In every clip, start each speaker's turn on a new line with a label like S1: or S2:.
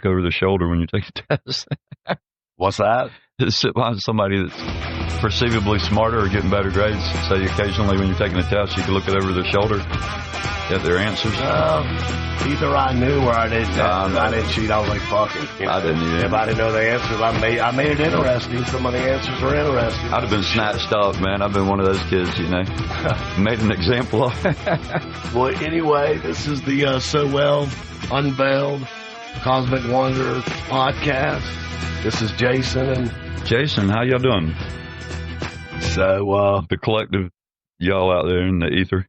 S1: look over their shoulder when you take a test.
S2: What's that?
S1: Just sit behind somebody that's perceivably smarter or getting better grades. So occasionally when you're taking a test, you can look it over their shoulder, get their answers.
S2: Either I knew or I didn't. I didn't cheat. I was like, fuck it. You know,
S1: I didn't either.
S2: If I didn't know the answers, I made it interesting. Some of the answers were interesting.
S1: I'd have been snatched up, man. I've been one of those kids, you know. Made an example of it.
S2: Well, anyway, this is the So Well Unveiled Cosmic Wonder podcast. This is Jason and
S1: Jason, how y'all doing?
S2: So,
S1: the collective y'all out there in the ether.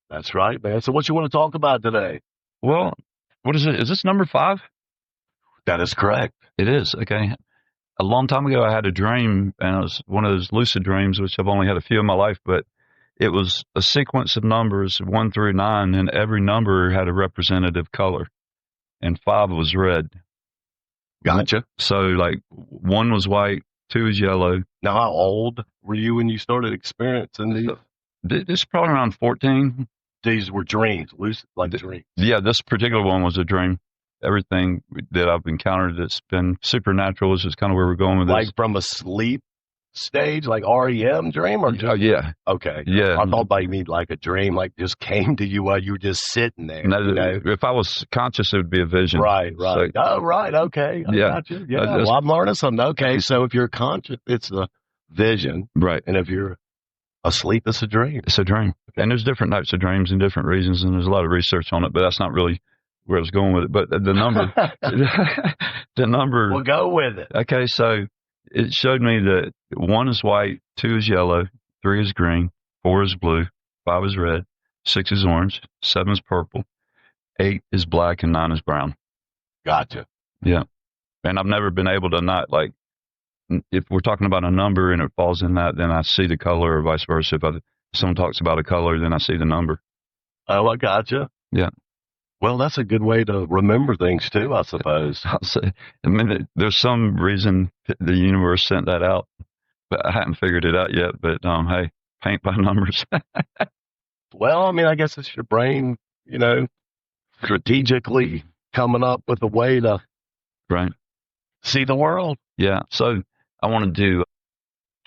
S2: That's right, man. So what you want to talk about today?
S1: Well, what is it? Is this number 5?
S2: That is correct.
S1: It is. Okay. A long time ago, I had a dream, and it was one of those lucid dreams, which I've only had a few in my life, but it was a sequence of numbers 1 through 9, and every number had a representative color, and 5 was red.
S2: Gotcha.
S1: So, like, 1 was white, 2 was yellow.
S2: Now, how old were you when you started experiencing these?
S1: This is probably around 14.
S2: These were dreams, lucid, like dreams.
S1: Yeah, this particular one was a dream. Everything that I've encountered that's been supernatural is just kind of where we're going with this.
S2: Like from a sleep stage, like REM dream? Or
S1: Oh, yeah.
S2: Okay.
S1: Yeah.
S2: I thought you mean like a dream, like just came to you while you were just sitting there.
S1: No,
S2: you know?
S1: If I was conscious, it would be a vision.
S2: Right.
S1: So,
S2: Oh, right. Okay. I got you. Yeah. Well, I'm learning something. Okay. So if you're conscious, it's a vision.
S1: Right.
S2: And if you're asleep, it's a dream.
S1: It's a dream. And there's different types of dreams and different reasons, and there's a lot of research on it, but that's not really where I was going with it. But the number, the number.
S2: We'll go with it.
S1: Okay, so it showed me that 1 is white, 2 is yellow, 3 is green, 4 is blue, 5 is red, 6 is orange, 7 is purple, 8 is black, and 9 is brown.
S2: Gotcha.
S1: Yeah. And I've never been able to not, like, if we're talking about a number and it falls in that, then I see the color, or vice versa. If someone talks about a color, then I see the number.
S2: Oh, I gotcha.
S1: Yeah.
S2: Well, that's a good way to remember things too, I suppose.
S1: I'll say, I mean, there's some reason the universe sent that out, but I haven't figured it out yet. But hey, paint by numbers.
S2: Well, I mean, I guess it's your brain, you know, strategically coming up with a way to
S1: right
S2: see the world.
S1: Yeah. So I want to do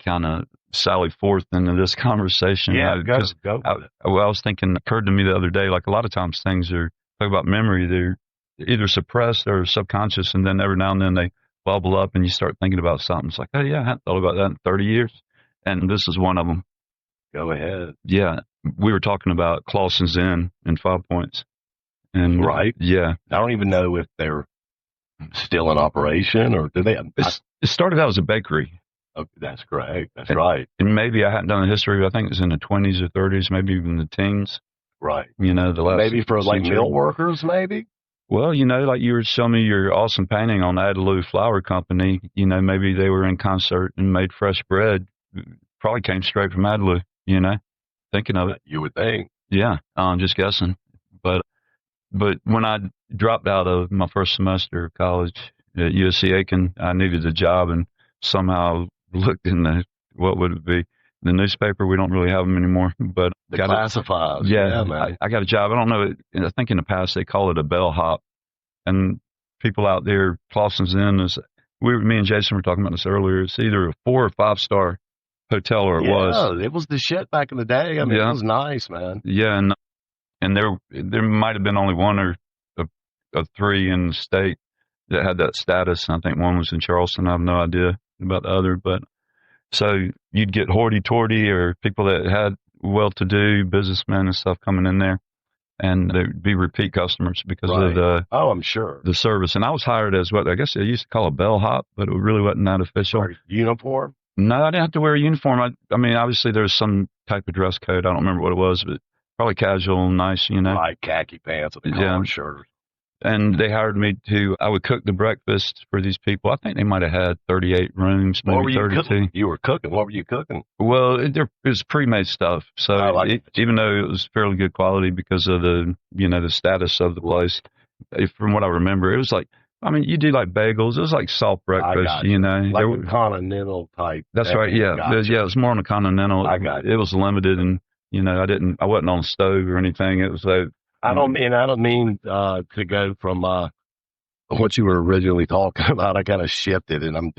S1: kind of sally forth into this conversation.
S2: Yeah, go.
S1: I was thinking, occurred to me the other day, like a lot of times things are, talk about memory, they're either suppressed or subconscious, and then every now and then they bubble up and you start thinking about something. It's like, oh yeah, I hadn't thought about that in 30 years. And this is one of them.
S2: Go ahead.
S1: Yeah. We were talking about Clausen's Inn in 5 Points. And
S2: right.
S1: Yeah.
S2: I don't even know if they're still in operation or do they?
S1: It started out as a bakery.
S2: Oh, that's great. That's right.
S1: And maybe I hadn't done the history, but I think it was in the 20s or 30s, maybe even the teens.
S2: Right.
S1: You know, the last
S2: maybe for like
S1: century.
S2: mill workers, maybe?
S1: Well, you know, like you were showing me your awesome painting on Adelaide Flour Company, you know, maybe they were in concert and made fresh bread. Probably came straight from Adelaide, you know, thinking of it.
S2: You would think.
S1: Yeah, I'm just guessing. But when I dropped out of my first semester of college at USC Aiken, I needed a job and somehow looked in what would it be? The newspaper. We don't really have them anymore, but
S2: the classifieds.
S1: Yeah,
S2: man.
S1: I got a job. I don't know. I think in the past they call it a bellhop, and people out there, Clausen's Inn is. Me and Jason were talking about this earlier. It's either a 4 or 5 star hotel, or it was.
S2: It was the shit back in the day. I mean, it was nice, man.
S1: Yeah, and there might have been only 1 or of 3 in the state that had that status. I think 1 was in Charleston. I have no idea about the other, but. So you'd get hoity-toity or people that had well-to-do businessmen and stuff coming in there, and they'd be repeat customers because of the
S2: I'm sure
S1: the service. And I was hired as what I guess they used to call a bellhop, but it really wasn't that official.
S2: Uniform?
S1: No, I didn't have to wear a uniform. I mean, obviously there's some type of dress code. I don't remember what it was, but probably casual, nice, you know.
S2: Like khaki pants with a collared shirt.
S1: And they hired me I would cook the breakfast for these people. I think they might have had 38 rooms, maybe 32.
S2: You were cooking. What were you cooking?
S1: Well, it was pre-made stuff. So even though it was fairly good quality because of the status of the place, from what I remember, it was like, I mean, you do like bagels. It was like soft breakfast, you know.
S2: Like a continental type.
S1: That's right, yeah. Yeah, it was more on a continental.
S2: I got it.
S1: It was limited, and, you know, I wasn't on a stove or anything. It was
S2: I don't mean to go from what you were originally talking about, I kind of shifted, and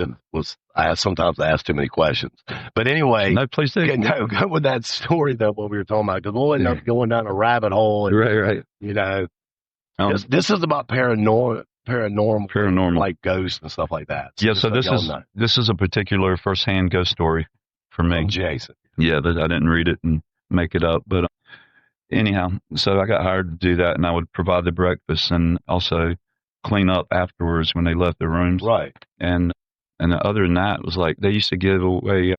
S2: sometimes I ask too many questions. But anyway,
S1: No, please do.
S2: Go with that story though. What we were talking about, because we'll end up going down a rabbit hole. And,
S1: Right.
S2: You know, this is about paranormal, like ghosts and stuff like that.
S1: So this is a particular firsthand ghost story for me.
S2: From Jason.
S1: Yeah, that I didn't read it and make it up, but anyhow, so I got hired to do that, and I would provide the breakfast and also clean up afterwards when they left their rooms.
S2: Right.
S1: And other than that, it was like they used to give away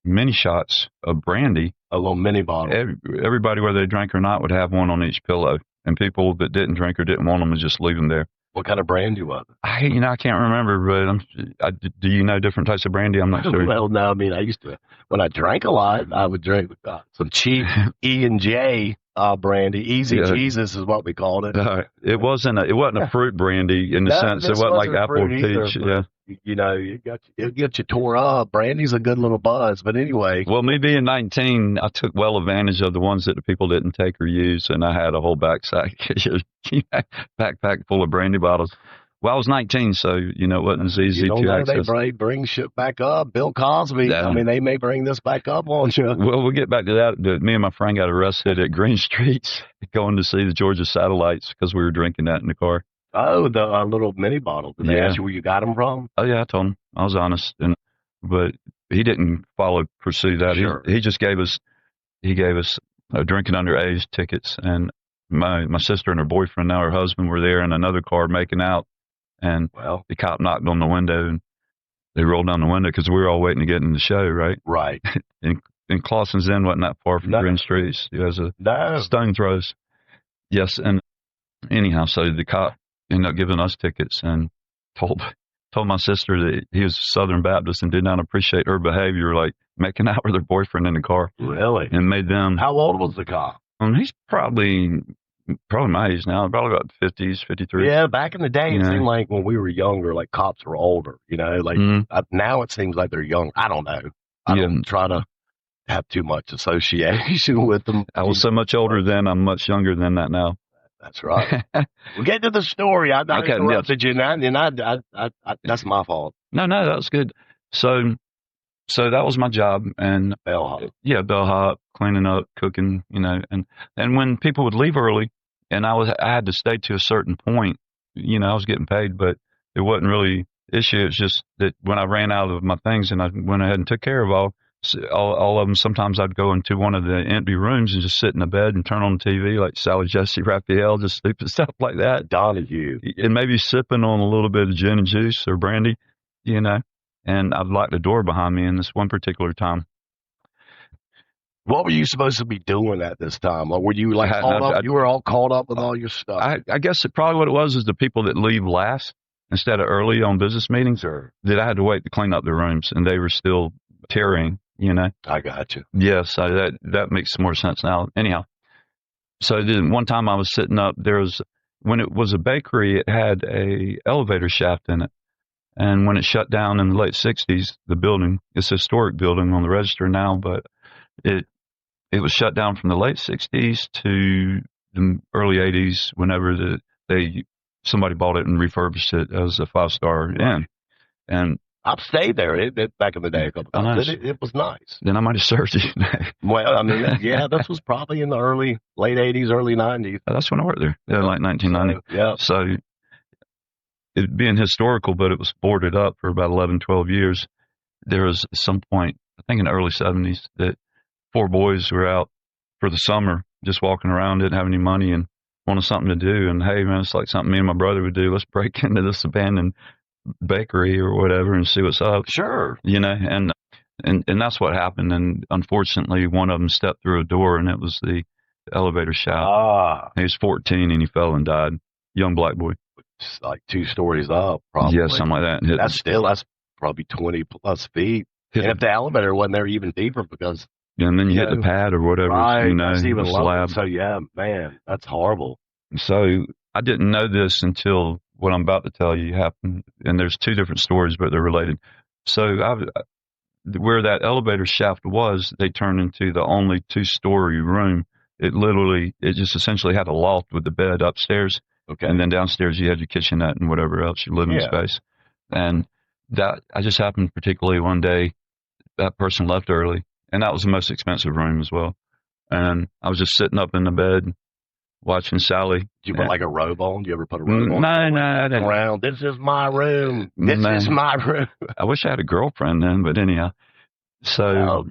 S1: mini shots of brandy.
S2: A little mini bottle.
S1: Everybody, whether they drank or not, would have one on each pillow. And people that didn't drink or didn't want them would just leave them there.
S2: What kind of brandy was it?
S1: I can't remember, but do you know different types of brandy? I'm not sure.
S2: Well, no, I mean, I used to, when I drank a lot, I would drink some cheap E&J brandy. Easy Jesus is what we called it.
S1: It wasn't a fruit brandy in the sense it wasn't like apple or peach. Yeah.
S2: You know, it'll get you tore up. Brandy's a good little buzz, but anyway.
S1: Well, me being 19, I took well advantage of the ones that the people didn't take or use, and I had a whole backpack full of brandy bottles. Well, I was 19, so it wasn't as easy to access.
S2: They bring shit back up. Bill Cosby. I mean, they may bring this back up on you.
S1: Well, we'll get back to that. Me and my friend got arrested at Green Streets going to see the Georgia Satellites because we were drinking that in the car.
S2: Oh, the little mini bottle. Did they ask you where you got them from?
S1: Oh, yeah, I told him. I was honest. But he didn't pursue that.
S2: Sure.
S1: He just gave us drinking underage tickets. And my sister and her boyfriend, now her husband, were there in another car making out. And the cop knocked on the window, and they rolled down the window because we were all waiting to get in the show, right?
S2: Right.
S1: and Clawson's Inn wasn't that far from Green Streets. It was a stone throws. Yes, and anyhow, so the cop ended up giving us tickets and told my sister that he was Southern Baptist and did not appreciate her behavior, like making out with her boyfriend in the car.
S2: Really?
S1: And made them.
S2: How old was the cop?
S1: He's probably my age now, probably about 50s, 53.
S2: Yeah, back in the day, it seemed like when we were younger, like cops were older, now it seems like they're young. I don't know. I don't try to have too much association with them.
S1: I was so much older then, I'm much younger than that now.
S2: That's right. We'll get to the story. I interrupted you, and that's my fault.
S1: No, that was good. So that was my job, and
S2: bellhop.
S1: Yeah, bellhop, cleaning up, cooking, and when people would leave early, and I had to stay to a certain point, I was getting paid, but it wasn't really issue. It's just that when I ran out of my things and I went ahead and took care of all of them, sometimes I'd go into one of the empty rooms and just sit in the bed and turn on the TV like Sally Jesse Raphael, just stupid stuff like that.
S2: Donahue.
S1: And maybe sipping on a little bit of gin and juice or brandy, and I'd lock the door behind me in this one particular time.
S2: What were you supposed to be doing at this time? Or were you caught up? You were all caught up with all your stuff.
S1: I guess probably what it was is the people that leave last instead of early on business meetings, that I had to wait to clean up their rooms, and they were still tearing,
S2: I got you.
S1: Yes, that makes more sense now. Anyhow, so then one time I was sitting up, when it was a bakery, it had a elevator shaft in it. And when it shut down in the late 60s, the building, it's a historic building on the register now, but it was shut down from the late 60s to the early 80s whenever somebody bought it and refurbished it as a 5-star inn. And
S2: I've stayed there back in the day a couple times. Nice. It was nice.
S1: Then I might have served you.
S2: Well, I mean, this was probably in the late 80s, early 90s.
S1: That's when I worked there, like 1990. So it being historical, but it was boarded up for about 11, 12 years. There was some point, I think in the early 70s, that 4 boys were out for the summer, just walking around, didn't have any money and wanted something to do. And hey, man, it's like something me and my brother would do. Let's break into this abandoned bakery or whatever and see what's up.
S2: Sure.
S1: And that's what happened. And unfortunately, one of them stepped through a door, and it was the elevator shaft. He was 14 and he fell and died. Young black boy.
S2: It's like 2 stories up, probably.
S1: Yeah, something like that. And
S2: that's probably 20 plus feet. And if the elevator wasn't there, even deeper because.
S1: And then you hit the pad or whatever.
S2: Right. That's even lower. So yeah, man, that's horrible.
S1: So I didn't know this until what I'm about to tell you happened. And there's 2 different stories, but they're related. So where that elevator shaft was, they turned into the only 2-story room. It just essentially had a loft with the bed upstairs.
S2: Okay.
S1: And then downstairs you had your kitchenette and whatever else, your living space. And that, I just happened particularly one day, that person left early, and that was the most expensive room as well. And I was just sitting up in the bed watching Sally.
S2: Did you put like a robe on? Do you ever put a robe on?
S1: No, I didn't.
S2: Around, this is my room. This is my room.
S1: I wish I had a girlfriend then, but anyhow. So,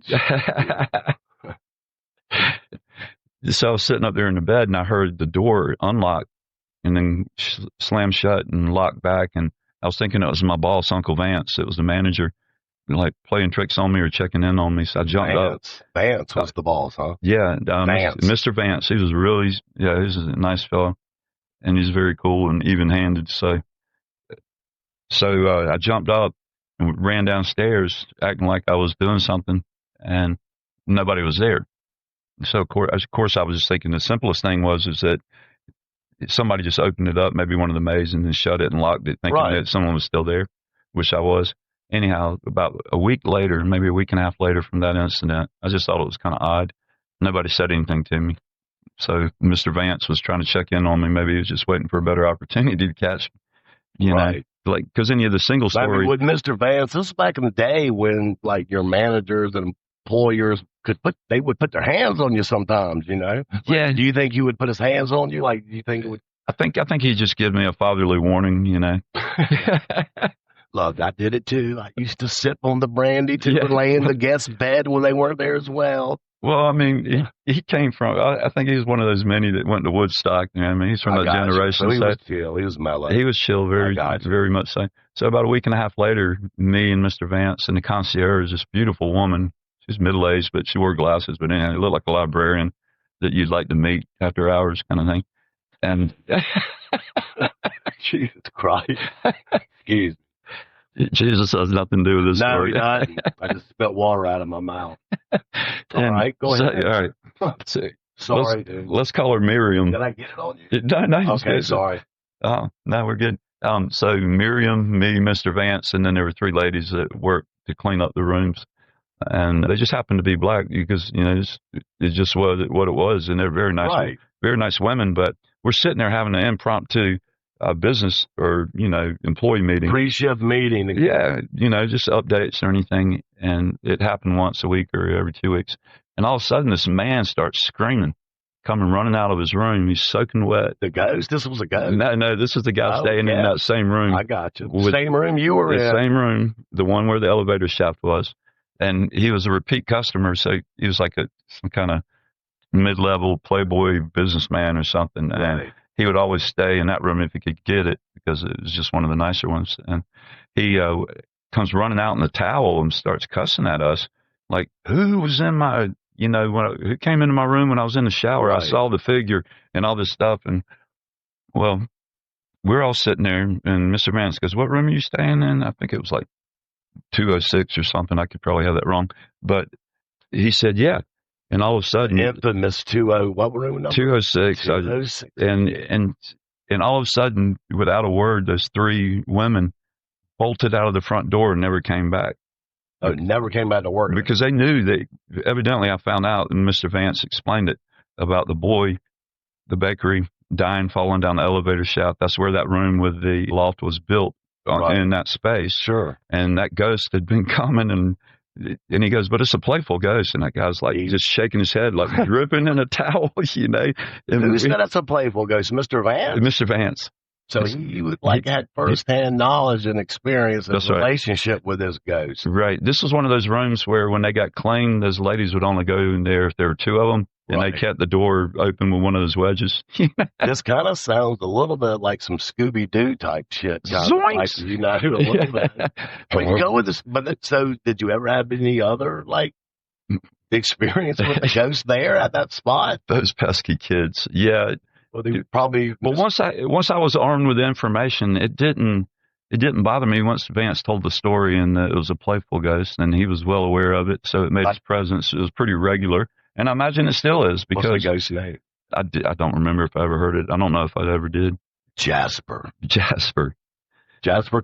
S1: so I was sitting up there in the bed, and I heard the door unlock and then slam shut and lock back. And I was thinking it was my boss, Uncle Vance. It was the manager, like playing tricks on me or checking in on me. So I jumped up.
S2: Vance was the boss, huh?
S1: Yeah,
S2: Vance.
S1: Mr. Vance. He was really, he's a nice fellow, and he's very cool and even-handed. So I jumped up and ran downstairs, acting like I was doing something, and nobody was there. So of course, I was just thinking the simplest thing is that somebody just opened it up, maybe one of the maids, and then shut it and locked it, thinking that someone was still there, which I was. Anyhow, about a week later, maybe a week and a half later from that incident, I just thought it was kind of odd. Nobody said anything to me. So Mr. Vance was trying to check in on me. Maybe he was just waiting for a better opportunity to catch me, you know, like, because any of the single stories.
S2: With Mr. Vance, this is back in the day when, like, your managers and employers they would put their hands on you sometimes, you know?
S1: Yeah.
S2: Do you think he would put his hands on you? Like, do you think it would?
S1: I think he just gave me a fatherly warning, you know.
S2: Look, I did it too. I used to sip on the brandy too and lay in the guest bed when they weren't there as well.
S1: Well, I mean, he came from, I think he was one of those many that went to Woodstock. You know, I mean, he's from that generation.
S2: So he was chill. He was mellow.
S1: He was chill, very much so. So about a week and a half later, me and Mr. Vance and the concierge, this beautiful woman, she's middle-aged, but she wore glasses, but anyhow, she looked like a librarian that you'd like to meet after hours kind of thing. And
S2: Jesus Christ. Excuse me.
S1: Jesus has nothing to do with this story.
S2: No, he doesn't. I just spit water out of my mouth. All right, go ahead.
S1: All right.
S2: Sorry, dude.
S1: Let's call her Miriam.
S2: Did I get it on you?
S1: No.
S2: Okay, sorry.
S1: Oh, no, we're good. So Miriam, me, Mr. Vance, and then there were three ladies that worked to clean up the rooms. And they just happened to be black because, you know, it just was what it was. And they're very nice women. But we're sitting there having an impromptu business or, you know, employee meeting.
S2: Pre-shift meeting.
S1: Yeah, you know, just updates or anything. And it happened once a week or every 2 weeks. And all of a sudden, this man starts screaming, coming running out of his room. He's soaking wet.
S2: The ghost? This was a ghost?
S1: No, this is the guy staying in that same room.
S2: I got you. The same room you were in?
S1: The same room, the one where the elevator shaft was. And he was a repeat customer, so he was like some kind of mid-level playboy businessman or something.
S2: Right.
S1: And he would always stay in that room if he could get it because it was just one of the nicer ones. And he comes running out in the towel and starts cussing at us, like, who was in my, you know, who came into my room when I was in the shower? Right. I saw the figure and all this stuff. And, well, we're all sitting there, and Mr. Vance goes, what room are you staying in? I think it was like 206 or something. I could probably have that wrong. But he said, yeah. And all of a sudden,
S2: infamous what room number?
S1: 206.
S2: 206.
S1: And all of a sudden, without a word, those three women bolted out of the front door and never came back.
S2: Oh, never came back to work.
S1: Because they knew evidently I found out, and Mr. Vance explained it, about the boy, the bakery, dying, falling down the elevator shaft. That's where that room with the loft was built in that space.
S2: Sure.
S1: And that ghost had been coming, and he goes, but it's a playful ghost. And that guy's like, just shaking his head, like dripping in a towel, you know. And
S2: who said that's a playful ghost? Mr. Vance?
S1: Mr. Vance.
S2: So he had firsthand knowledge and experience and relationship with this ghost.
S1: Right. This was one of those rooms where when they got cleaned, those ladies would only go in there if there were two of them. And they kept the door open with one of those wedges.
S2: This kind of sounds a little bit like some Scooby-Doo type shit.
S1: Like,
S2: you know, a little bit. We go with this. But so, did you ever have any other experience with the ghost there at that spot?
S1: Those pesky kids. Yeah.
S2: Well, they probably.
S1: Well, once I was armed with information, it didn't bother me. Once Vance told the story and it was a playful ghost, and he was well aware of it, so it made his presence. It was pretty regular. And I imagine it still is because
S2: what's the ghost's name?
S1: I don't remember if I ever heard it. I don't know if I ever did.
S2: Jasper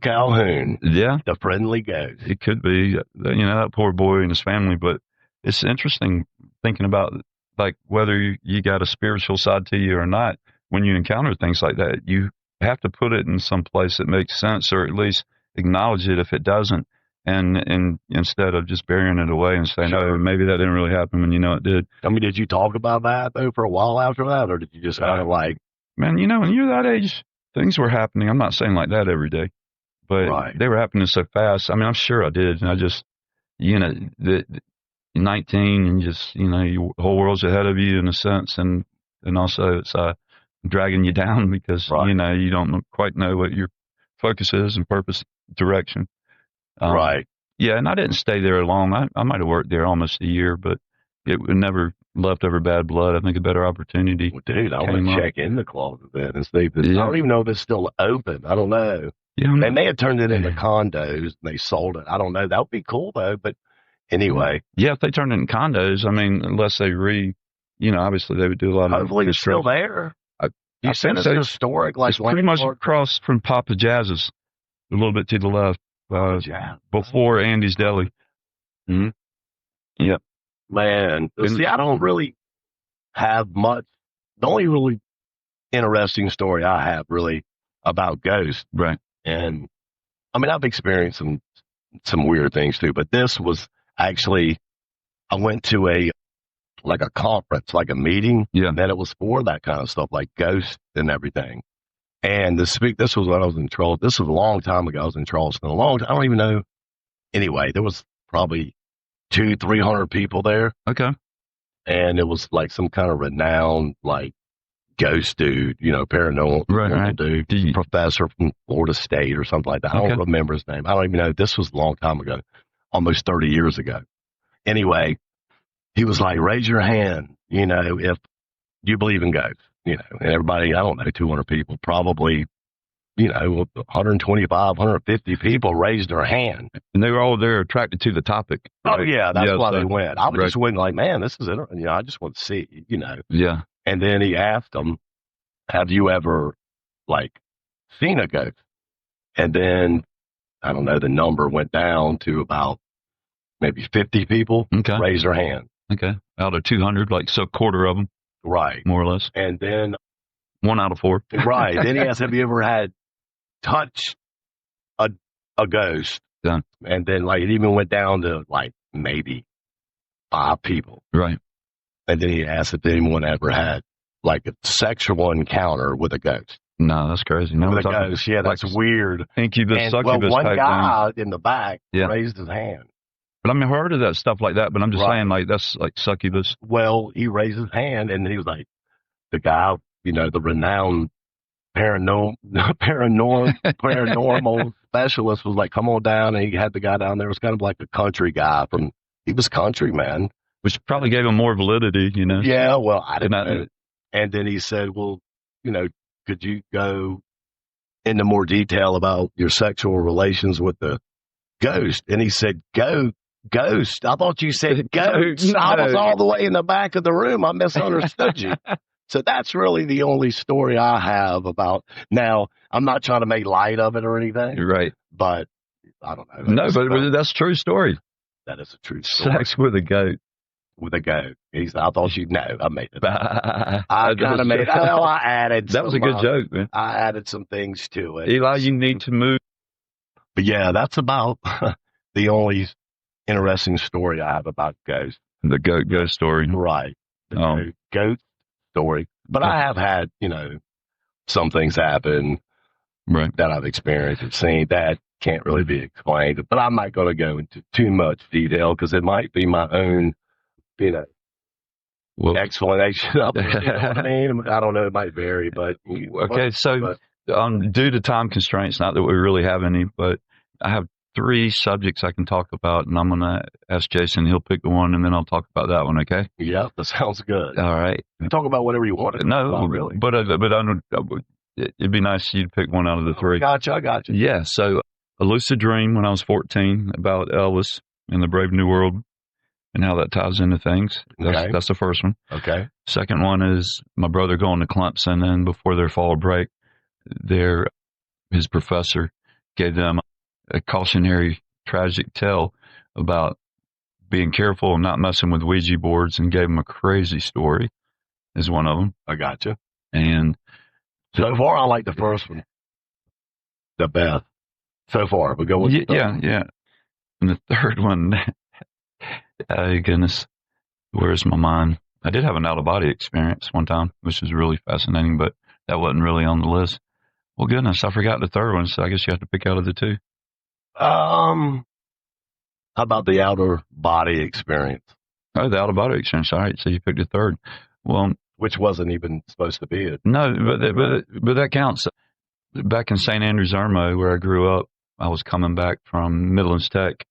S2: Calhoun.
S1: Yeah.
S2: The friendly ghost.
S1: It could be, you know, that poor boy and his family. But it's interesting thinking about like whether you got a spiritual side to you or not. when you encounter things like that, you have to put it in some place that makes sense, or at least acknowledge it if it doesn't. And instead of just burying it away and saying, "Oh, maybe that didn't really happen," when you know it did.
S2: I mean, did you talk about that though for a while after that, or did you just kind of like,
S1: man, when you're that age, things were happening. I'm not saying like that every day, but they were happening so fast. I mean, I'm sure I did, and I just, the 19 and just, your whole world's ahead of you in a sense, and also it's dragging you down because you don't quite know what your focus is and purpose, direction. Yeah, and I didn't stay there long. I might have worked there almost a year, but it never left over bad blood. I think a better opportunity.
S2: Well, dude, I want to check in the closet then and see if I don't even know if it's still open. I don't know. Yeah, they may have turned it into condos and they sold it. I don't know. That would be cool though. But anyway,
S1: yeah, if they turned it into condos, I mean, unless they obviously they would do a lot of.
S2: Hopefully, it's still there. You said it's historic, like
S1: it's pretty much across from Papa Jazz's, a little bit to the left. Before Andy's Deli.
S2: Mm-hmm.
S1: Yep.
S2: Man, see, I don't really have much. The only really interesting story I have really about ghosts.
S1: Right.
S2: And I mean, I've experienced some weird things too, but this was actually, I went to a conference, like a meeting.
S1: Yeah.
S2: And it was for that kind of stuff, like ghosts and everything. And this was when I was in Charleston. This was a long time ago. I was in Charleston. I don't even know. Anyway, there was probably 200-300 people there.
S1: Okay.
S2: And it was like some kind of renowned, like, ghost dude, paranormal dude, professor from Florida State or something like that. I don't remember his name. I don't even know. This was a long time ago, almost 30 years ago. Anyway, he was like, raise your hand, if you believe in ghosts. And everybody, I don't know, 200 people, probably, 125, 150 people raised their hand.
S1: And they were all there attracted to the topic.
S2: Right? Oh, yeah, that's why they went. I was just went like, man, this is interesting. I just want to see,
S1: Yeah.
S2: And then he asked them, have you ever, like, seen a ghost? And then, I don't know, the number went down to about maybe 50 people raised their hand.
S1: Okay. Out of 200, like, so a quarter of them.
S2: Right.
S1: More or less.
S2: And then
S1: 1 out of 4.
S2: Right. Then he asked, have you ever had touched a ghost?
S1: Yeah.
S2: And then like it even went down to like maybe 5 people.
S1: Right.
S2: And then he asked if anyone ever had like a sexual encounter with a ghost.
S1: No, that's crazy. No,
S2: with a ghost. Yeah, that's weird.
S1: Incubus, succubus.
S2: Well, one guy
S1: thing
S2: in the back raised his hand.
S1: But I mean, I've heard of that stuff like that, but I'm just saying, like, that's like succubus.
S2: Well, he raised his hand, and he was like, the guy, the renowned paranormal specialist was like, come on down, and he had the guy down there. It was kind of like a country guy he was country, man.
S1: Which probably gave him more validity,
S2: Yeah, well, I didn't know. And then he said, well, could you go into more detail about your sexual relations with the ghost? And he said, Ghost. I thought you said ghost. No. I was all the way in the back of the room. I misunderstood you. So that's really the only story I have about. Now, I'm not trying to make light of it or anything.
S1: Right.
S2: But I don't know.
S1: No, but that's a true story.
S2: That is a true story.
S1: Sex with a goat.
S2: With a goat. I thought you'd know. I made it. I kind of made it. Well, I added.
S1: That was a good joke, man.
S2: I added some things to it.
S1: Eli, you need to move.
S2: But yeah, that's about the only interesting story I have about ghosts.
S1: The goat story.
S2: Right. The goat story. But I have had, some things happen that I've experienced and seen that can't really be explained. But I'm not going to go into too much detail because it might be my own, explanation of it. You know what I mean? I don't know. It might vary, but.
S1: Okay, due to time constraints, not that we really have any, but I have 3 subjects I can talk about, and I'm going to ask Jason. He'll pick the one, and then I'll talk about that one, okay?
S2: Yeah, that sounds good.
S1: All right.
S2: You talk about whatever you want.
S1: No,
S2: really.
S1: But it'd be nice for you to pick one out of the 3.
S2: I got you.
S1: Yeah, so a lucid dream when I was 14 about Elvis and the Brave New World and how that ties into things. That's the first one.
S2: Okay.
S1: Second one is my brother going to Clemson, and before their fall break, his professor gave them a cautionary, tragic tale about being careful and not messing with Ouija boards, and gave them a crazy story is one of them.
S2: I gotcha.
S1: And
S2: So far, I like the first one the best. So far, but go with
S1: yeah. And the third one, oh goodness, where's my mind? I did have an out of body experience one time, which was really fascinating, but that wasn't really on the list. Well, goodness, I forgot the third one, so I guess you have to pick out of the two.
S2: How about the outer body experience?
S1: Oh, the out of body experience. All right, so you picked the third. Well,
S2: which wasn't even supposed to be it.
S1: No, but that counts. Back in St. Andrews, Irmo, where I grew up, I was coming back from Midlands Tech.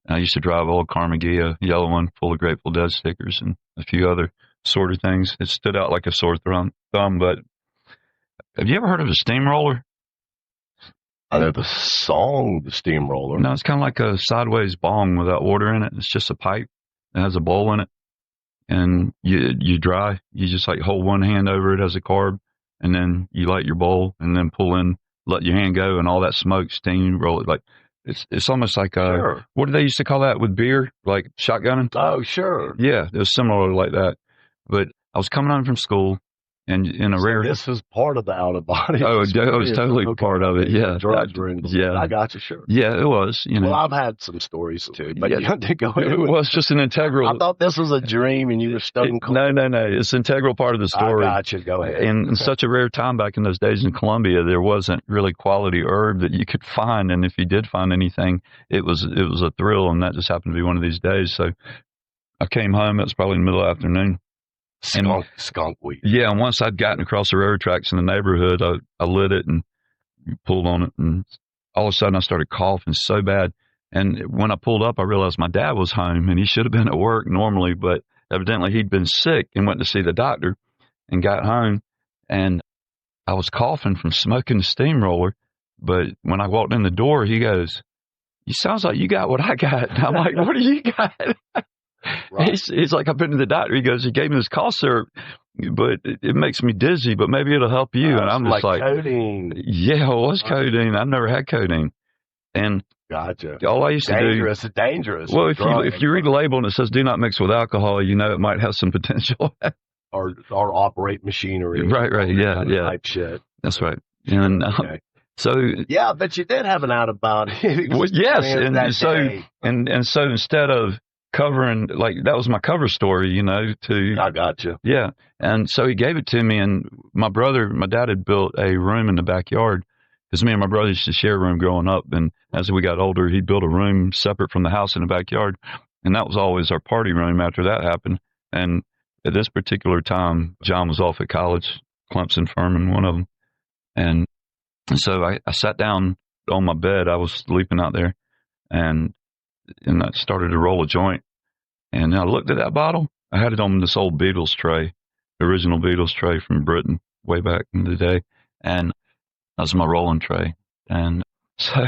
S1: I used to drive old Carmagia, yellow one, full of Grateful Dead stickers and a few other sort of things. It stood out like a sore thumb. But have you ever heard of a steamroller?
S2: I know the song, the steamroller.
S1: No, it's kind of like a sideways bong without water in it. It's just a pipe that has a bowl in it. And you dry. You just like hold one hand over it as a carb, and then you light your bowl, and then pull in, let your hand go, and all that smoke, steam, roll it. Like it's almost like
S2: sure.
S1: What do they used to call that with beer? Like shotgunning?
S2: Oh, sure.
S1: Yeah, it was similar like that. But I was coming home from school, and in a rare.
S2: This was part of the out of body.
S1: Oh, it was totally part of it. Yeah,
S2: drugs were involved. Yeah, I got you. Sure.
S1: Yeah, it was. You know.
S2: Well, I've had some stories too, but you did go.
S1: Well, it's just an integral.
S2: I thought this was a dream, and you were studying.
S1: No. It's an integral part of the story.
S2: I got you. Go ahead.
S1: And in such a rare time back in those days in Colombia, there wasn't really quality herb that you could find, and if you did find anything, it was a thrill, and that just happened to be one of these days. So I came home. It was probably in the middle of the afternoon.
S2: Skunk weed.
S1: Yeah, and once I'd gotten across the railroad tracks in the neighborhood, I lit it and pulled on it, and all of a sudden I started coughing so bad. And when I pulled up, I realized my dad was home, and he should have been at work normally, but evidently he'd been sick and went to see the doctor and got home. And I was coughing from smoking the steamroller. But when I walked in the door, he goes, "You sounds like you got what I got." And I'm like, "What do you got?" Right. He's like, "I've been to the doctor." He goes, "He gave me this cough syrup, but it makes me dizzy, but maybe it'll help you." And I'm just like,
S2: codeine.
S1: Yeah, it was codeine. I've never had codeine. And
S2: gotcha.
S1: All I used to do.
S2: Dangerous.
S1: Well, if you read the label and it says "do not mix with alcohol," you know it might have some potential.
S2: or operate machinery.
S1: Right. Yeah.
S2: Type shit.
S1: That's right. And
S2: okay.
S1: So
S2: yeah, but you did have an out of body.
S1: Well, yes, and so instead of covering, like, that was my cover story, you know,
S2: I got you.
S1: Yeah. And so he gave it to me, and my dad had built a room in the backyard, because me and my brother used to share a room growing up. And as we got older, he built a room separate from the house in the backyard. And that was always our party room after that happened. And at this particular time, John was off at college, Clemson, Furman, one of them. And so I sat down on my bed. I was sleeping out there, and I started to roll a joint. And I looked at that bottle. I had it on this old Beatles tray, original Beatles tray from Britain way back in the day. And that was my rolling tray. And so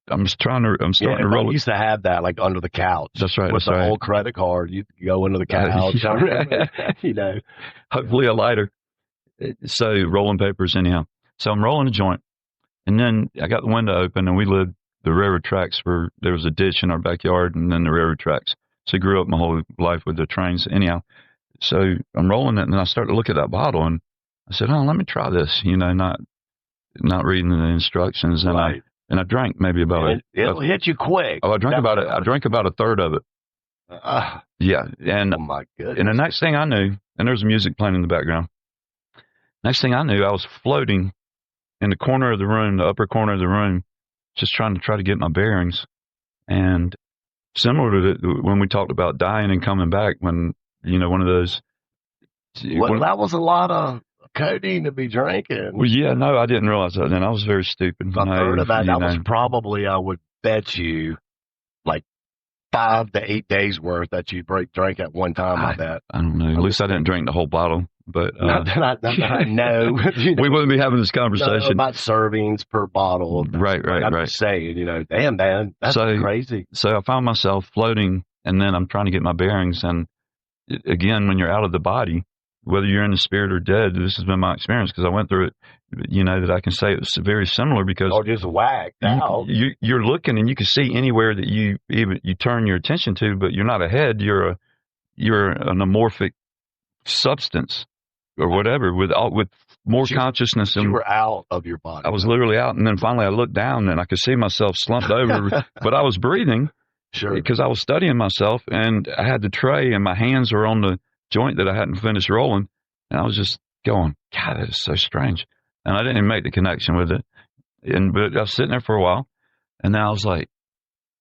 S1: I'm starting to roll.
S2: I used to have that like under the couch.
S1: That's right.
S2: With the old credit card, you go under the couch. You know,
S1: hopefully a lighter. So rolling papers anyhow. So I'm rolling a joint, and then I got the window open, and we lived the railroad tracks where there was a ditch in our backyard, and then the railroad tracks. So I grew up my whole life with the trains anyhow. So I'm rolling it, and then I started to look at that bottle, and I said, "Oh, let me try this." You know, not reading the instructions, and
S2: right.
S1: I drank maybe about
S2: it'll hit you quick.
S1: Oh, I drank about a third of it. Yeah, and
S2: oh my goodness.
S1: And the next thing I knew, and there was music playing in the background. Next thing I knew, I was floating in the corner of the room, the upper corner of the room, just trying to get my bearings. And similar to when we talked about dying and coming back, when, you know, one of those.
S2: Well, that was a lot of codeine to be drinking.
S1: Well, yeah, no, I didn't realize that then. I was very stupid.
S2: A third of that was probably, I would bet you, like 5 to 8 days worth that you drank at one time. I bet.
S1: I don't know. At least I didn't drink the whole bottle. But
S2: not that I know.
S1: You know. We wouldn't be having this conversation
S2: about servings per bottle.
S1: Right.
S2: I'm just saying, you know, damn, man, that's crazy.
S1: So I found myself floating, and then I'm trying to get my bearings. And again, when you're out of the body, whether you're in the spirit or dead, this has been my experience, because I went through it. You know, that I can say it was very similar, because
S2: just whacked out.
S1: You're looking, and you can see anywhere that you turn your attention to, but you're not a head. You're an amorphic substance or whatever with more consciousness.
S2: You were out of your body.
S1: I was literally out. And then finally I looked down and I could see myself slumped over, but I was breathing.
S2: Sure.
S1: Because I was studying myself and I had the tray and my hands were on the joint that I hadn't finished rolling. And I was just going, God, that is so strange. And I didn't even make the connection with it. But I was sitting there for a while and then I was like,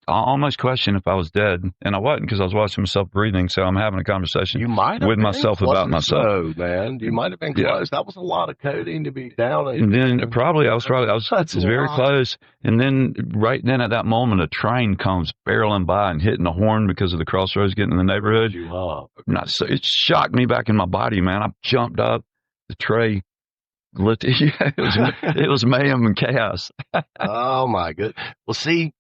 S1: I almost questioned if I was dead, and I wasn't because I was watching myself breathing. So I'm having a conversation with myself about myself.
S2: Oh man, you might have been close. Yeah. That was a lot of coding to be down.
S1: And then I was very close. And then right then at that moment, a train comes barreling by and hitting the horn because of the crossroads getting in the neighborhood. It shocked me back in my body, man. I jumped up, the tray. It was mayhem and chaos.
S2: Oh my goodness. Well, see.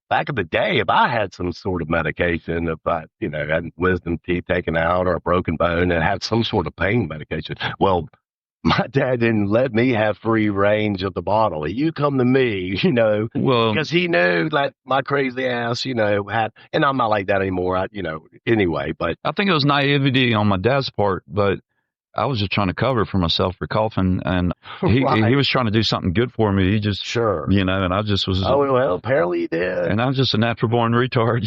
S2: Back in the day, if I had some sort of medication, if I, had wisdom teeth taken out or a broken bone and had some sort of pain medication, well, my dad didn't let me have free range of the bottle. You come to me, because he knew that my crazy ass, had, and I'm not like that anymore, anyway, but.
S1: I think it was naivety on my dad's part, but I was just trying to cover for myself for coughing, and he was trying to do something good for me. He just, and I just was.
S2: Oh, well, apparently he did.
S1: And I was just a natural born retard.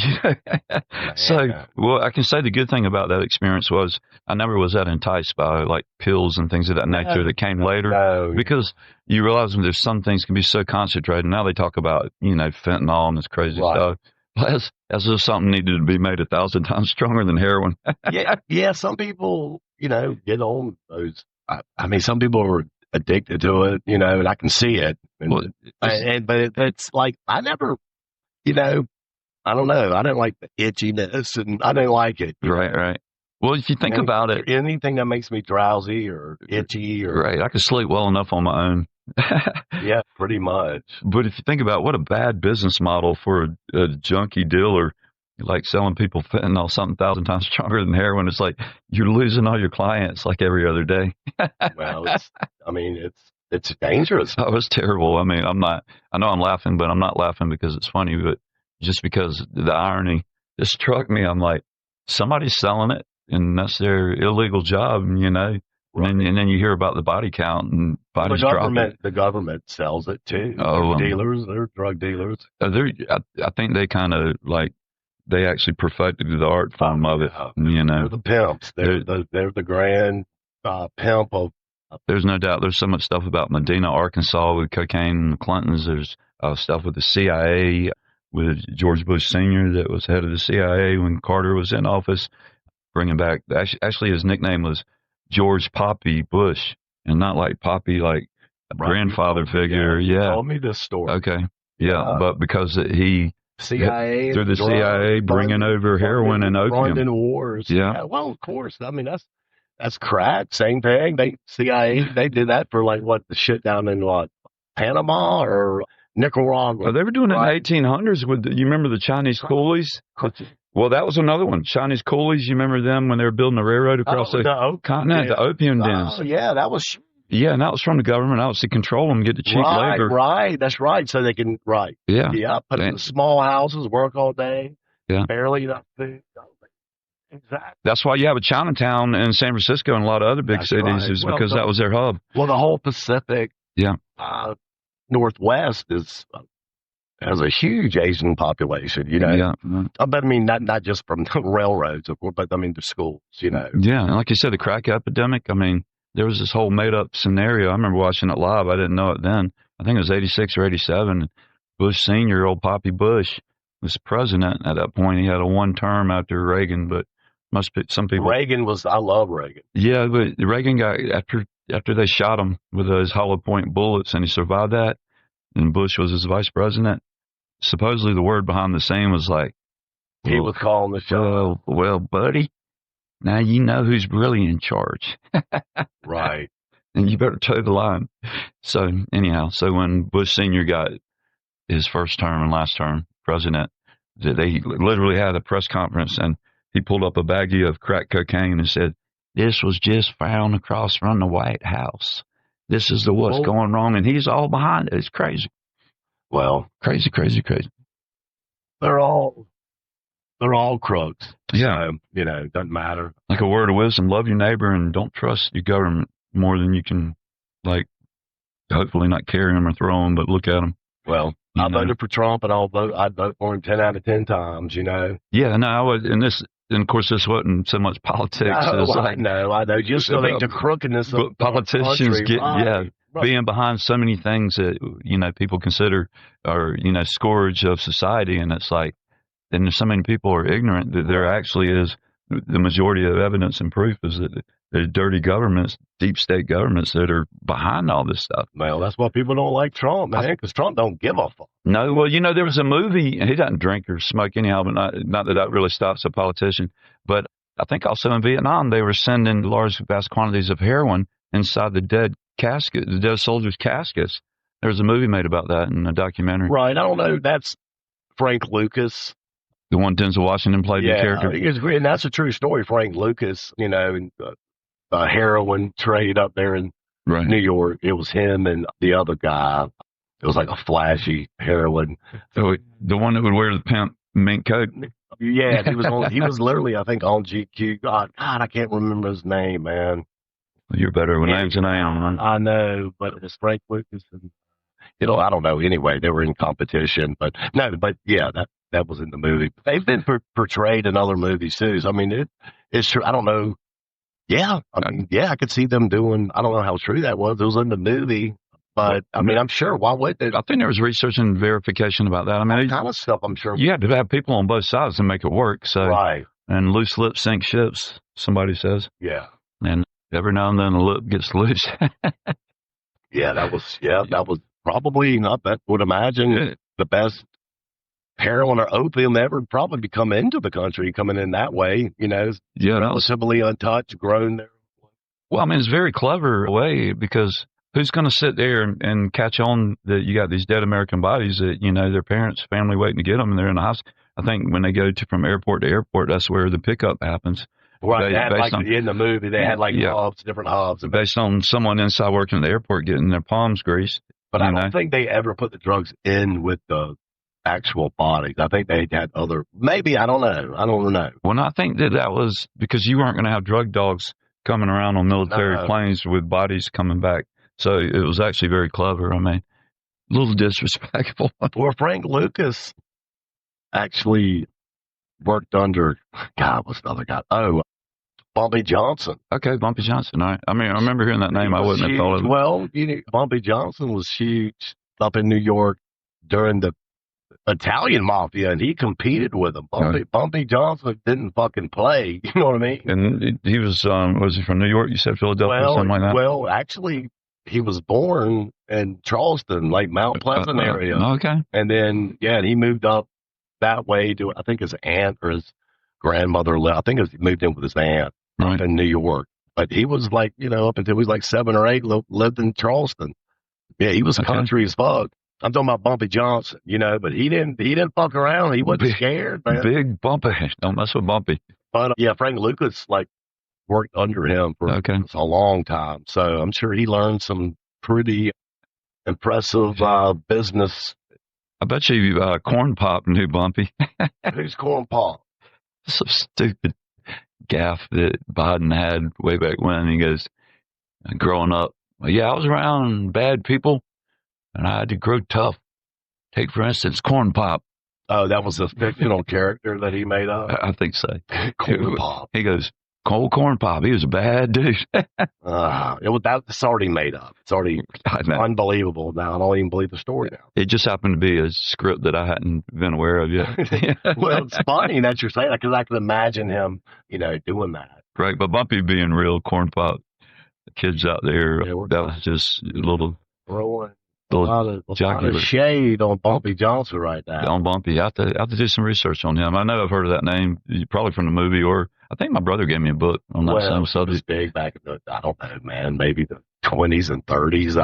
S1: So, well, I can say the good thing about that experience was I never was that enticed by like pills and things of that nature that came later, because you realize when there's some things can be so concentrated. Now they talk about, fentanyl and this crazy stuff. As if something needed to be made 1,000 times stronger than heroin.
S2: Yeah. Some people, get on those. I mean, some people are addicted to it, and I can see it. But it's like, I never, I don't know. I didn't like the itchiness and I didn't like it.
S1: Right. Well, if you think about it.
S2: Anything that makes me drowsy or itchy or.
S1: Right. I can sleep well enough on my own.
S2: Yeah, pretty much.
S1: But if you think about what a bad business model for a junkie dealer, like selling people fentanyl something 1,000 times stronger than heroin, it's like you're losing all your clients like every other day.
S2: Well, it's dangerous.
S1: Oh, it's terrible. I mean, I know I'm laughing, but I'm not laughing because it's funny, but just because the irony just struck me. I'm like, somebody's selling it and that's their illegal job, Right. And then you hear about the body count and bodies dropping.
S2: The government sells it too. They're drug dealers.
S1: I think they kind of like they actually perfected the art form of it.
S2: They're the pimps. They're the grand pimp of.
S1: There's no doubt. There's so much stuff about Medina, Arkansas, with cocaine and the Clintons. There's stuff with the CIA, with George Bush Sr. that was head of the CIA when Carter was in office. Bringing back, actually, his nickname was George Poppy Bush, and not like Poppy, like a grandfather figure. Yeah.
S2: Told me this story.
S1: Okay. Yeah. But because he,
S2: CIA,
S1: through the CIA, bringing over heroin and opium.
S2: London wars.
S1: Yeah.
S2: Well, of course. I mean, that's crack. Same thing. CIA, they did that for the shit down in Panama or Nicaragua.
S1: Oh, they were doing it in the 1800s you remember the Chinese coolies? Well, that was another one. Chinese coolies, you remember them when they were building the railroad across the continent, the opium dens.
S2: Oh, yeah, that was...
S1: Yeah, and that was from the government. That was to control them, get the cheap labor.
S2: Right, that's right. So they can, Yeah, put in small houses, work all day.
S1: Yeah.
S2: Barely enough food. Exactly.
S1: That's why you have a Chinatown in San Francisco and a lot of other big cities is because that was their hub.
S2: Well, the whole Pacific Northwest has a huge Asian population,
S1: Yeah.
S2: But I mean, not just from the railroads, of course, but I mean, the schools,
S1: Yeah, and like you said, the crack epidemic, I mean, there was this whole made-up scenario. I remember watching it live. I didn't know it then. I think it was 86 or 87. Bush Sr., old Poppy Bush, was president at that point. He had a one term after Reagan, but must be some people.
S2: I love Reagan.
S1: Yeah, but Reagan got, after they shot him with those hollow point bullets and he survived that, and Bush was his vice president, supposedly the word behind the scene was like,
S2: he was calling the show.
S1: Well, buddy, now you know who's really in charge.
S2: Right.
S1: And you better toe the line. So anyhow, when Bush Sr. got his first term and last term president, they literally had a press conference and he pulled up a baggie of crack cocaine and said, "This was just found across from the White House. This is what's going wrong." And he's all behind it. It's crazy.
S2: Well,
S1: crazy.
S2: They're all crooks.
S1: Yeah.
S2: So, it doesn't matter.
S1: Like a word of wisdom, love your neighbor and don't trust your government more than you can like hopefully not carry them or throw them, but look at them.
S2: Well, I voted for Trump, and I'd vote for him 10 out of 10 times,
S1: Yeah, no, I would, and of course, this wasn't so much politics.
S2: No,
S1: as
S2: I know. Just like the crookedness of
S1: politicians
S2: get,
S1: right. Being behind so many things that, people consider are, scourge of society. And it's like, and there's so many people are ignorant that there actually is the majority of evidence and proof is that there's dirty governments, deep state governments that are behind all this stuff.
S2: Well, that's why people don't like Trump, man, because Trump don't give a fuck.
S1: No, well, there was a movie, he doesn't drink or smoke anyhow, but not that really stops a politician. But I think also in Vietnam, they were sending large, vast quantities of heroin inside the dead soldiers' caskets. There was a movie made about that in a documentary.
S2: Right. I don't know. That's Frank Lucas.
S1: The one Denzel Washington played the character.
S2: And that's a true story. Frank Lucas, a heroin trade up there in New York. It was him and the other guy. It was like a flashy heroin.
S1: So the one that would wear the pimp mink coat.
S2: Yeah, he was literally, I think, on GQ. God, I can't remember his name, man.
S1: You're better with names than I am.
S2: I know, but it was Frank Lucas. And, I don't know. Anyway, they were in competition, but yeah, that was in the movie. They've been portrayed in other movies too. So, I mean, it's true. I don't know. Yeah, I could see them doing. I don't know how true that was. It was in the movie. But, I mean, I'm sure. Why would it?
S1: I think there was research and verification about that. I mean,
S2: all kind of stuff, I'm sure.
S1: You have to have people on both sides to make it work. So,
S2: right.
S1: And loose lips sink ships, somebody says.
S2: Yeah.
S1: And every now and then the lip gets loose.
S2: that was probably, I would imagine, the best heroin or opium ever probably come into the country, coming in that way, relatively untouched, grown there.
S1: Well, I mean, it's a very clever way because who's going to sit there and catch on that you got these dead American bodies that, their parents, family waiting to get them and they're in the hospital. I think when they go from airport to airport, that's where the pickup happens.
S2: Right. In the movie, they had hubs, different hubs.
S1: Based on someone inside working at the airport getting their palms greased.
S2: But I don't think they ever put the drugs in with the actual bodies. I think they had other, maybe, I don't know.
S1: Well, I think that was because you weren't going to have drug dogs coming around on military planes with bodies coming back. So it was actually very clever. I mean, a little disrespectful.
S2: Well, Frank Lucas actually worked under, God, what's the other guy? Oh, Bumpy Johnson.
S1: Okay, Bumpy Johnson. All right. I mean, I remember hearing that name. I wouldn't have thought of it.
S2: Well, Bumpy Johnson was huge up in New York during the Italian mafia, and he competed with them. Bumpy Johnson didn't fucking play. You know what I mean?
S1: And he was he from New York? You said Philadelphia or something like that?
S2: Well, actually, he was born in Charleston, like Mount Pleasant area.
S1: Okay.
S2: And then, he moved up that way to, I think his aunt or his grandmother, I think he moved in with his aunt up in New York. But he was like, up until he was like 7 or 8, lived in Charleston. Yeah, he was country as fuck. I'm talking about Bumpy Johnson, but he didn't fuck around. He wasn't scared, man.
S1: Big Bumpy. Don't mess with Bumpy.
S2: But, Frank Lucas, worked under him for a long time. So I'm sure he learned some pretty impressive business.
S1: I bet you Corn Pop knew Bumpy.
S2: Who's Corn Pop?
S1: Some stupid gaff that Biden had way back when. He goes, growing up, I was around bad people and I had to grow tough. Take, for instance, Corn Pop.
S2: Oh, that was a fictional character that he made up?
S1: I think so.
S2: Corn Pop.
S1: He goes, Cold Corn Pop. He was a bad dude.
S2: That's already made up. It's already unbelievable now. I don't even believe the story now.
S1: It just happened to be a script that I hadn't been aware of yet.
S2: Well, it's funny that you're saying that because I can imagine him, doing that.
S1: Right, but Bumpy being real, Corn Pop, the kids out there, that was just a little...
S2: Throwing a lot of shade on Bumpy Johnson right now.
S1: On Bumpy. I have to do some research on him. I know I've heard of that name, probably from the movie, or I think my brother gave me a book on that same subject.
S2: It was big back in the, I don't know, man, maybe the 20s and 30s.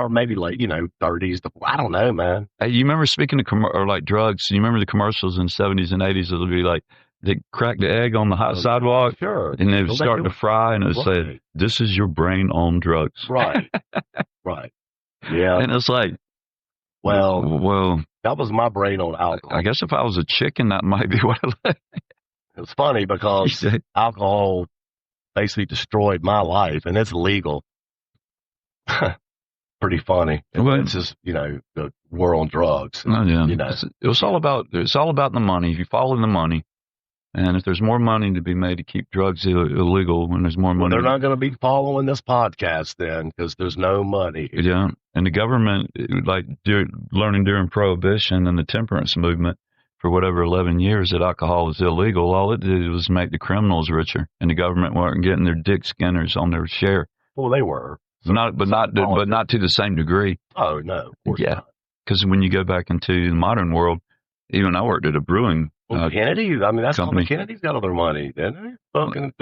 S2: Maybe late, 30s. I don't know, man.
S1: Hey, you remember speaking of drugs, you remember the commercials in the 70s and 80s? It'll be like, they cracked the egg on the hot sidewalk.
S2: Sure.
S1: And they were starting to fry, and it would say, this is your brain on drugs.
S2: Right. Right. Yeah.
S1: And it's like, well,
S2: that was my brain on alcohol.
S1: I guess if I was a chicken, that might be what I like.
S2: It's funny because alcohol basically destroyed my life, and it's legal. Pretty funny. It's just, the war on drugs.
S1: It's all about the money. If you follow the money, and if there's more money to be made to keep drugs illegal, when there's more money,
S2: they're not going to be following this podcast then, because there's no money.
S1: Yeah, and the government, learning during Prohibition and the temperance movement for whatever 11 years that alcohol was illegal, all it did was make the criminals richer, and the government weren't getting their dick skinners on their share.
S2: Well, they were.
S1: But not to the same degree.
S2: Oh, no, of course not.
S1: Because when you go back into the modern world, even I worked at a brewing
S2: Kennedy, that's company. How the Kennedys got all their money, didn't they? Fucking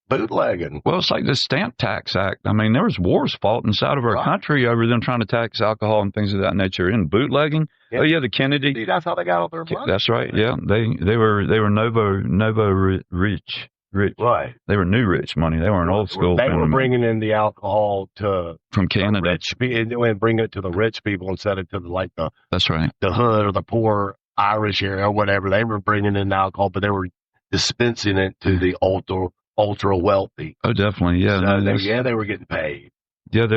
S2: bootlegging.
S1: Well, it's like the Stamp Tax Act. There was wars fought inside of our country over them trying to tax alcohol and things of that nature. And bootlegging. Yeah. Oh yeah, the Kennedy.
S2: See, that's how they got all their money.
S1: That's right. Yeah, they were Novo rich.
S2: Right.
S1: They were new rich money. They weren't old school.
S2: They were bringing in the alcohol from
S1: Canada,
S2: rich people, and bring it to the rich people instead of to the
S1: That's right.
S2: The hood or the poor Irish area or whatever. They were bringing in alcohol, but they were dispensing it to the ultra wealthy.
S1: Oh, definitely. Yeah.
S2: So they were getting paid.
S1: Yeah,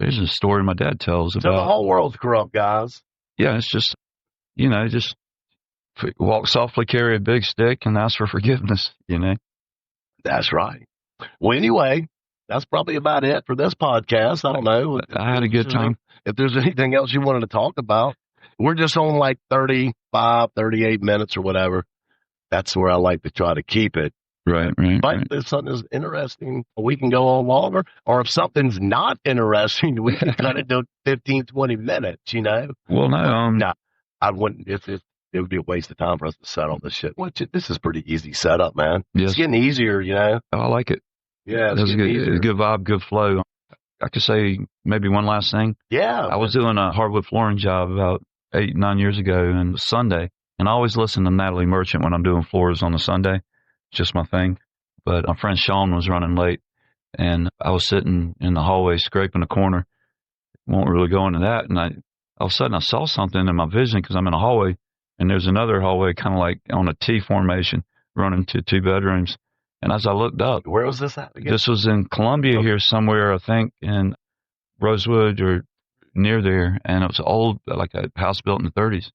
S1: there's a story my dad tells about.
S2: So the whole world's corrupt, guys.
S1: Yeah, it's just, just walk softly, carry a big stick, and ask for forgiveness,
S2: That's right. Well, anyway, that's probably about it for this podcast. I don't know.
S1: I had a good time.
S2: If there's anything else you wanted to talk about, we're just on like 35, 38 minutes or whatever. That's where I like to try to keep it.
S1: Right.
S2: But if something is interesting, we can go on longer. Or if something's not interesting, we can cut it to 15, 20 minutes,
S1: Well, no.
S2: No, I wouldn't. It would be a waste of time for us to set all this shit. This is pretty easy setup, man.
S1: Yes.
S2: It's getting easier,
S1: Oh, I like it.
S2: Yeah,
S1: it's good vibe, good flow. I could say maybe one last thing.
S2: Yeah.
S1: I was doing a hardwood flooring job about 8, 9 years ago, and it was Sunday. And I always listen to Natalie Merchant when I'm doing floors on a Sunday. It's just my thing. But my friend Sean was running late, and I was sitting in the hallway scraping a corner. Won't really go into that. And all of a sudden I saw something in my vision because I'm in a hallway, and there's another hallway kind of like on a T formation running to 2 bedrooms. And as I looked up.
S2: Where was this at again?
S1: This was in Columbia here somewhere, I think, in Rosewood or near there. And it was old, like a house built in the 30s.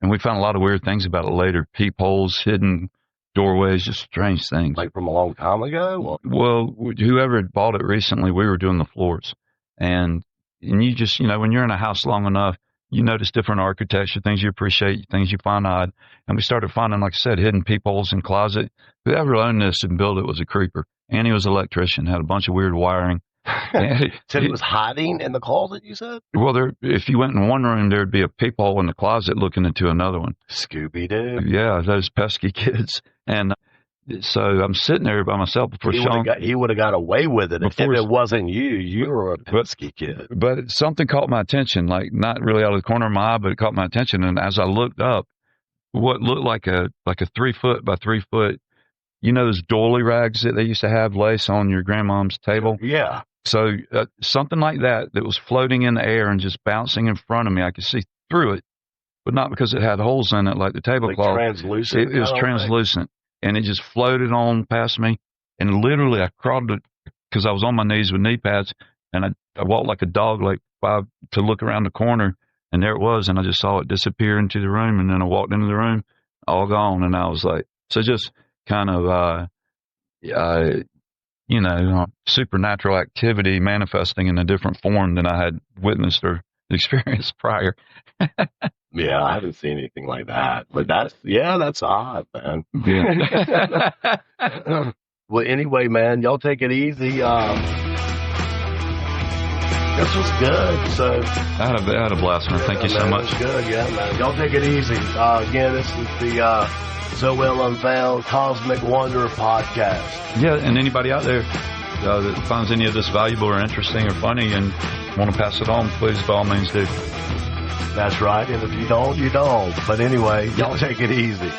S1: And we found a lot of weird things about it later. Peepholes, hidden doorways, just strange things.
S2: Like from a long time ago?
S1: Well, whoever had bought it recently, we were doing the floors. And you just, when you're in a house long enough, you notice different architecture, things you appreciate, things you find odd. And we started finding, like I said, hidden peepholes in closet. Whoever owned this and built it was a creeper. And he was an electrician, had a bunch of weird wiring.
S2: So he was hiding in the closet, you said?
S1: Well, if you went in one room, there'd be a peephole in the closet looking into another one.
S2: Scooby-Doo.
S1: Yeah, those pesky kids. And so I'm sitting there by myself before Sean.
S2: He would have got away with it if it wasn't you. You were a pesky kid.
S1: But something caught my attention, like not really out of the corner of my eye, but it caught my attention. And as I looked up, what looked like a 3 foot by 3 foot, those doily rags that they used to have lace on your grandmom's table?
S2: Yeah.
S1: So something like that was floating in the air and just bouncing in front of me. I could see through it, but not because it had holes in it like the tablecloth.
S2: Like translucent?
S1: It was translucent, and it just floated on past me. And literally, I crawled because I was on my knees with knee pads, and I walked like a dog, like 5 to look around the corner, and there it was, and I just saw it disappear into the room, and then I walked into the room, all gone, and I was like, so just kind of, supernatural activity manifesting in a different form than I had witnessed or experienced prior.
S2: Yeah, I haven't seen anything like that. But that's odd, man.
S1: Yeah.
S2: Well, anyway, man, y'all take it easy. This was good. So
S1: I had a blast, man. Thank you so much.
S2: It was good, yeah, man. Y'all take it easy. Again, this is the So Well Unfound Cosmic Wonder podcast.
S1: Yeah, and anybody out there that finds any of this valuable or interesting or funny and want to pass it on, please, by all means, do.
S2: That's right. And if you don't, you don't. But anyway, y'all take it easy.